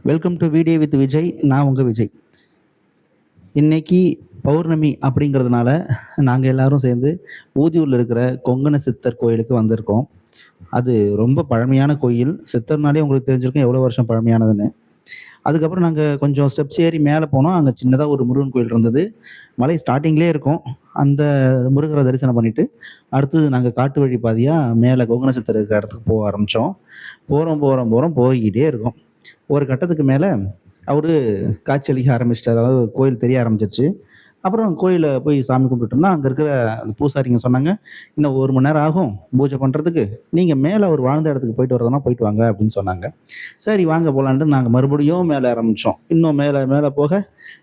Welcome to video with Vijay. நான் உங்கள் விஜய். இன்னைக்கு பௌர்ணமி அப்படிங்கிறதுனால நாங்கள் எல்லாரும் சேர்ந்து ஊதியூரில் இருக்கிற கொங்கண சித்தர் கோயிலுக்கு வந்திருக்கோம். அது ரொம்ப பழமையான கோயில். சித்தர்னாலே உங்களுக்கு தெரிஞ்சிருக்கும் எவ்வளோ வருஷம் பழமையானதுன்னு. அதுக்கப்புறம் நாங்கள் கொஞ்சம் ஸ்டெப்ஸ் ஏறி மேலே போனோம். அங்கே சின்னதாக ஒரு முருகன் கோயில் இருந்தது. மலை ஸ்டார்டிங்லேயே இருக்கும். அந்த முருகரை தரிசனம் பண்ணிட்டு அடுத்தது நாங்கள் காட்டு வழி பாதையாக மேலே கொங்கண சித்தர் இருக்கிற இடத்துக்கு போக ஆரம்பித்தோம். போகிறோம் போகிறோம் போகிறோம் போய்கிட்டே இருக்கோம். ஒரு கட்டத்துக்கு மேலே அவரு காட்சியளிக்க ஆரம்பிச்சிட்டாரு. அதாவது கோயில் தெரிய ஆரம்பிச்சிருச்சு. அப்புறம் கோயில போய் சாமி கும்பிட்டுட்டோம்னா, அங்க இருக்கிற அந்த பூசாரிங்க சொன்னாங்க, "இன்னும் 1 மணி நேரம் ஆகும் பூஜை பண்றதுக்கு. நீங்க மேல அவர் வாழ்ந்த இடத்துக்கு போயிட்டு வரதுன்னா போயிட்டு வாங்க" அப்படின்னு சொன்னாங்க. சரி வாங்க போலான்ட்டு நாங்க மறுபடியும் மேல ஆரம்பிச்சோம். இன்னும் மேல மேல போக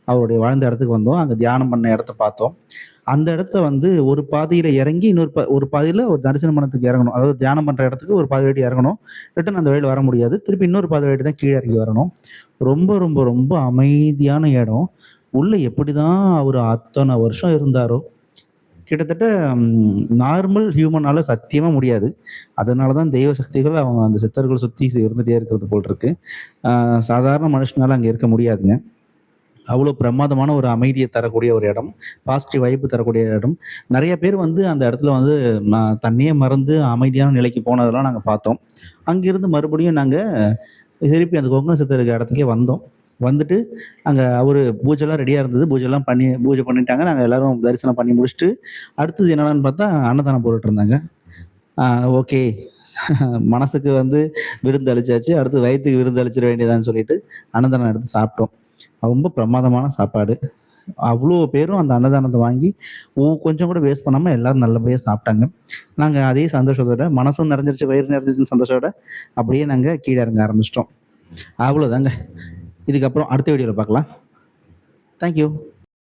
அவருடைய வாழ்ந்த இடத்துக்கு வந்தோம். அங்க தியானம் பண்ண இடத்த பார்த்தோம். அந்த இடத்துல வந்து ஒரு பாதையில இறங்கி ஒரு பாதையில ஒரு தரிசனம் பண்ணத்துக்கு இறங்கணும். அதாவது தியானம் பண்ற இடத்துக்கு ஒரு பாதை வழி இறங்கணும். ரிட்டர்ன் அந்த வழியில வர முடியாது. திருப்பி இன்னொரு பாதை வழி தான் கீழ இறங்கி வரணும். ரொம்ப, ரொம்ப, ரொம்ப அமைதியான இடம். உள்ள எப்படிதான் அவரு அத்தன வருஷம் இருந்தாரோ! கிட்டத்தட்ட நார்மல் ஹியூமனால சத்தியமா முடியாது. அதனால தான் தெய்வ சக்திகள் அவங்க அந்த சித்தர்கள் சுத்தி இருந்துட்டே இருக்கிறது போல இருக்கு. அ சாதாரண மனுஷனால அங்க இருக்க முடியாதுங்க. அவ்வளோ பிரமாதமான ஒரு அமைதிய தரக்கூடிய ஒரு இடம். பாசிட்டிவ் வைப் தரக்கூடிய இடம். நெறைய பேர் வந்து அந்த இடத்துல வந்து தன்னையே மறந்து அமைதியான நிலைக்கு போனதெல்லாம் நாங்க பார்த்தோம். அங்கிருந்து மறுபடியும் நாங்க திருப்பி அந்த கொங்கண சித்தர் இருக்க இடத்துக்கே வந்தோம். வந்துட்டு அங்க அவரு பூஜைலாம் ரெடியா இருந்தது. பூஜை பண்ணிட்டாங்க. நாங்க எல்லாரும் தரிசனம் பண்ணி முடிச்சுட்டு, அடுத்தது என்னடான்னு பார்த்தா, அன்னதானம் போட்டுட்டுருந்தாங்க. ஆ ஓகே. மனசுக்கு வந்து விருந்து அளிச்சாச்சு. அடுத்து வயித்துக்கு விருந்து அளிச்சிட வேண்டியதான்னு சொல்லிட்டு, அன்னதானம் எடுத்து சாப்பிட்டோம். ரொம்ப பிரமாதமான சாப்பாடு. அவ்ளோ பேரும் அந்த அன்னதானத்த வாங்கி, கொஞ்சம் கூட வேஸ்ட் பண்ணாம எல்லாரும் நல்லபடியா சாப்பிட்டாங்க. நாங்க அதே சந்தோஷத்தோட மனசும் நிறைஞ்சிருச்சு, வயிறு நிறைஞ்சிருச்சுன்னு சந்தோஷத்தோட, அப்படியே நாங்க கீழ இறங்க ஆரம்பிச்சுட்டோம். அவ்வளோதாங்க. இதுக்கப்புறம் அடுத்த வீடியோல பார்க்கலாம். Thank you.